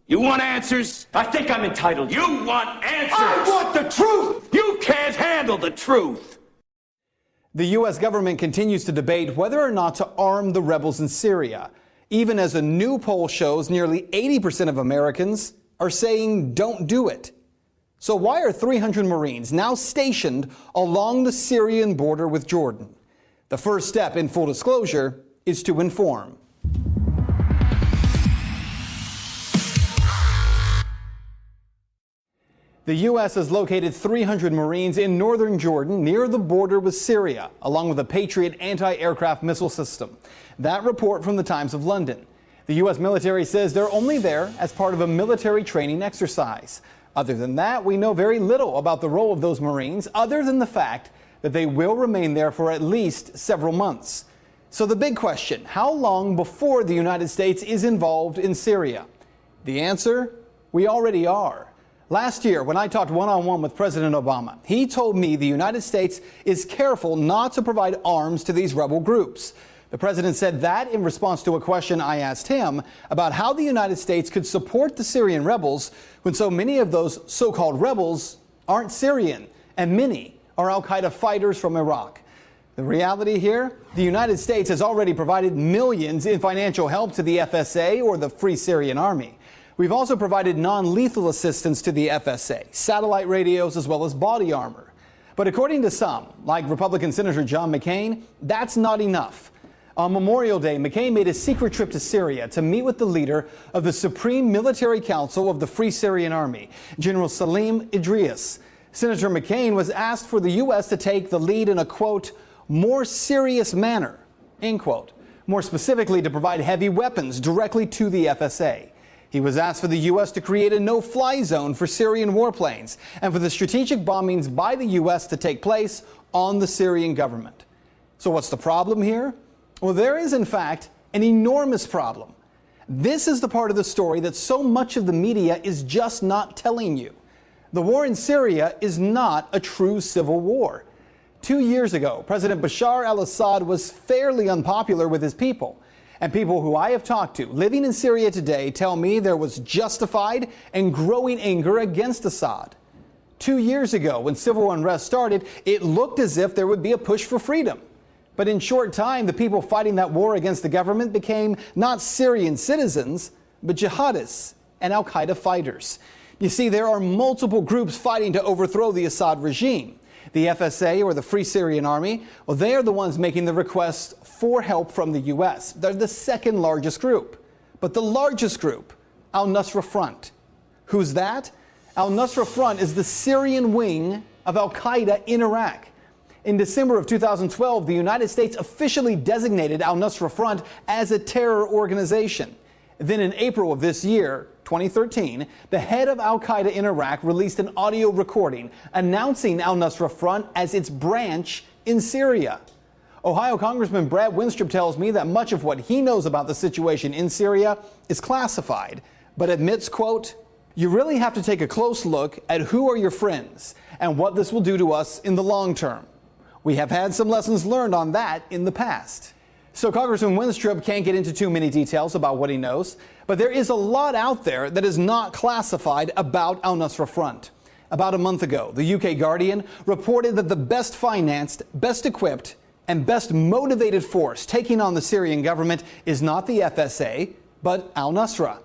You want answers? I think I'm entitled. You want answers? I want the truth! You can't handle the truth! The U.S. government continues to debate whether or not to arm the rebels in Syria, even as a new poll shows nearly 80% of Americans are saying don't do it. So why are 300 Marines now stationed along the Syrian border with Jordan? The first step in full disclosure is to inform. The U.S. has located 300 Marines in northern Jordan near the border with Syria, along with a Patriot anti-aircraft missile system. That report from the Times of London. The U.S. military says they're only there as part of a military training exercise. Other than that, we know very little about the role of those Marines, other than the fact that they will remain there for at least several months. So the big question, how long before the United States is involved in Syria? The answer, we already are. Last year, when I talked one-on-one with President Obama, he told me the United States is careful not to provide arms to these rebel groups. The president said that in response to a question I asked him about how the United States could support the Syrian rebels when so many of those so-called rebels aren't Syrian, and many are al-Qaeda fighters from Iraq. The reality here, the United States has already provided millions in financial help to the FSA, or the Free Syrian Army. We've also provided non-lethal assistance to the FSA, satellite radios, as well as body armor. But according to some, like Republican Senator John McCain, that's not enough. On Memorial Day, McCain made a secret trip to Syria to meet with the leader of the Supreme Military Council of the Free Syrian Army, General Salim Idris. Senator McCain was asked for the U.S. to take the lead in a, quote, more serious manner, end quote. More specifically, to provide heavy weapons directly to the FSA. He was asked for the U.S. to create a no-fly zone for Syrian warplanes and for the strategic bombings by the U.S. to take place on the Syrian government. So what's the problem here? Well, there is, in fact, an enormous problem. This is the part of the story that so much of the media is just not telling you. The war in Syria is not a true civil war. 2 years ago, President Bashar al-Assad was fairly unpopular with his people. And people who I have talked to living in Syria today tell me there was justified and growing anger against Assad. 2 years ago, when civil unrest started, it looked as if there would be a push for freedom. But in short time, the people fighting that war against the government became not Syrian citizens, but jihadists and al-Qaeda fighters. You see, there are multiple groups fighting to overthrow the Assad regime. The FSA, or the Free Syrian Army, well, they are the ones making the requests for help from the U.S. They're the second largest group. But the largest group, al-Nusra Front. Who's that? Al-Nusra Front is the Syrian wing of al-Qaeda in Iraq. In December of 2012, the United States officially designated al-Nusra Front as a terror organization. Then in April of this year, 2013, the head of al-Qaeda in Iraq released an audio recording announcing al-Nusra Front as its branch in Syria. Ohio Congressman Brad Winstrup tells me that much of what he knows about the situation in Syria is classified, but admits, quote, you really have to take a close look at who are your friends and what this will do to us in the long term. We have had some lessons learned on that in the past. So Congressman Winstrup can't get into too many details about what he knows, but there is a lot out there that is not classified about al-Nusra Front. About a month ago, the UK Guardian reported that the best financed, best equipped, and best motivated force taking on the Syrian government is not the FSA, but al-Nusra.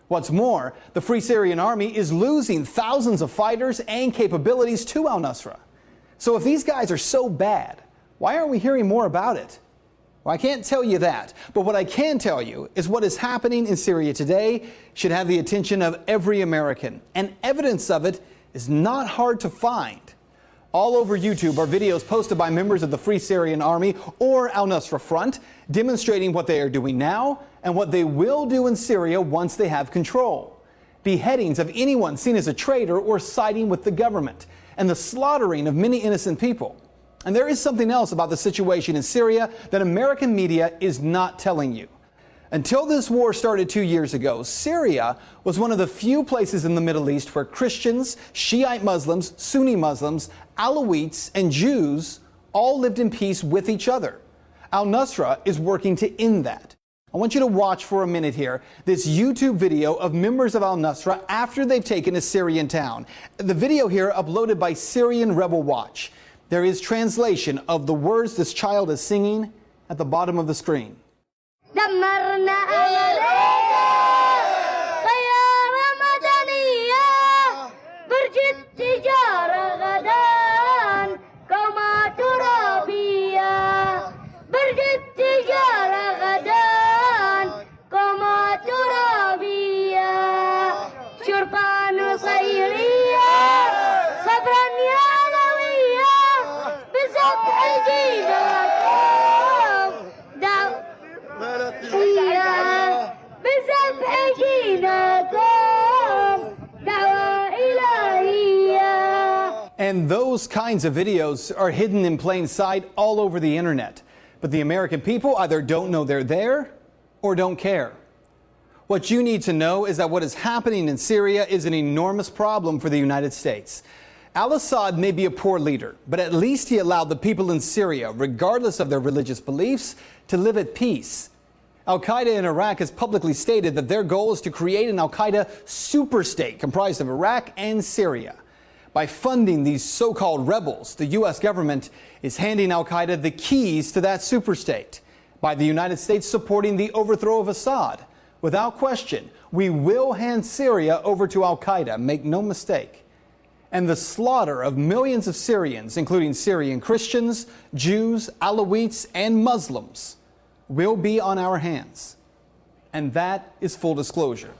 What's more, the Free Syrian Army is losing thousands of fighters and capabilities to al-Nusra. So if these guys are so bad, why aren't we hearing more about it? Well, I can't tell you that, but what I can tell you is what is happening in Syria today should have the attention of every American, and evidence of it is not hard to find. All over YouTube are videos posted by members of the Free Syrian Army or al-Nusra Front demonstrating what they are doing now and what they will do in Syria once they have control. Beheadings of anyone seen as a traitor or siding with the government, and the slaughtering of many innocent people. And there is something else about the situation in Syria that American media is not telling you. Until this war started 2 years ago, Syria was one of the few places in the Middle East where Christians, Shiite Muslims, Sunni Muslims, Alawites, and Jews all lived in peace with each other. Al-Nusra is working to end that. I want you to watch for a minute here this YouTube video of members of al-Nusra after they've taken a Syrian town. The video here uploaded by Syrian Rebel Watch. There is translation of the words this child is singing at the bottom of the screen. And those kinds of videos are hidden in plain sight all over the internet. But the American people either don't know they're there or don't care. What you need to know is that what is happening in Syria is an enormous problem for the United States. Al-Assad may be a poor leader, but at least he allowed the people in Syria, regardless of their religious beliefs, to live at peace. Al-Qaeda in Iraq has publicly stated that their goal is to create an Al-Qaeda superstate comprised of Iraq and Syria. By funding these so-called rebels, the U.S. government is handing Al-Qaeda the keys to that superstate. By the United States supporting the overthrow of Assad, without question, we will hand Syria over to Al-Qaeda, make no mistake. And the slaughter of millions of Syrians, including Syrian Christians, Jews, Alawites, and Muslims, will be on our hands. And that is full disclosure.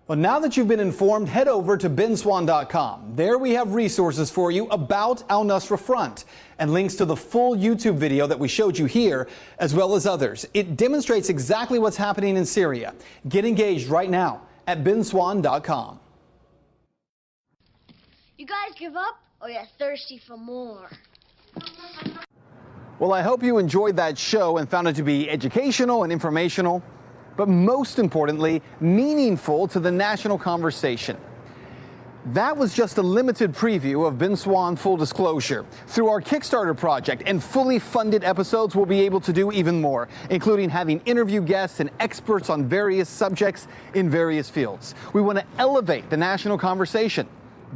Well, now that you've been informed, head over to benswann.com. There we have resources for you about al-Nusra Front and links to the full YouTube video that we showed you here, as well as others. It demonstrates exactly what's happening in Syria. Get engaged right now at benswann.com. You guys give up, or you're thirsty for more? Well, I hope you enjoyed that show and found it to be educational and informational, but most importantly, meaningful to the national conversation. That was just a limited preview of Ben Swann Full Disclosure. Through our Kickstarter project and fully funded episodes, we'll be able to do even more, including having interview guests and experts on various subjects in various fields. We want to elevate the national conversation.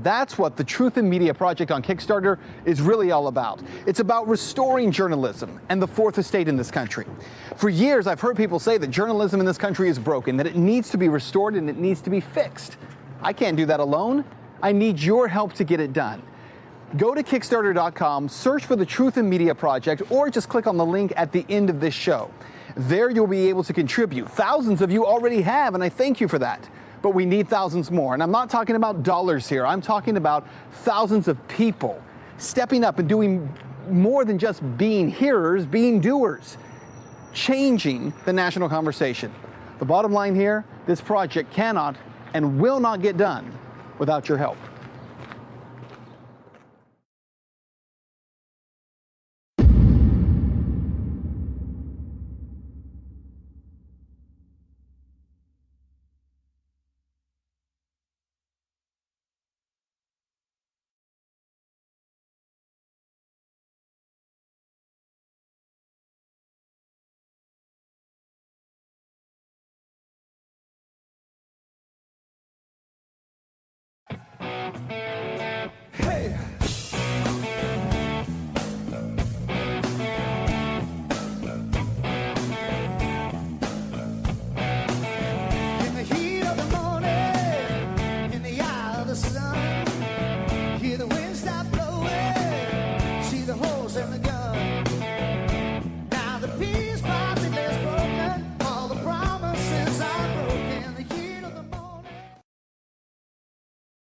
That's what the Truth in Media project on Kickstarter is really all about. It's about restoring journalism and the fourth estate in this country. For years, I've heard people say that journalism in this country is broken, that it needs to be restored and it needs to be fixed. I can't do that alone. I need your help to get it done. Go to Kickstarter.com, search for the Truth in Media project, or just click on the link at the end of this show. There you'll be able to contribute. Thousands of you already have, and I thank you for that. But we need thousands more. And I'm not talking about dollars here. I'm talking about thousands of people stepping up and doing more than just being hearers, being doers, changing the national conversation. The bottom line here, this project cannot and will not get done without your help.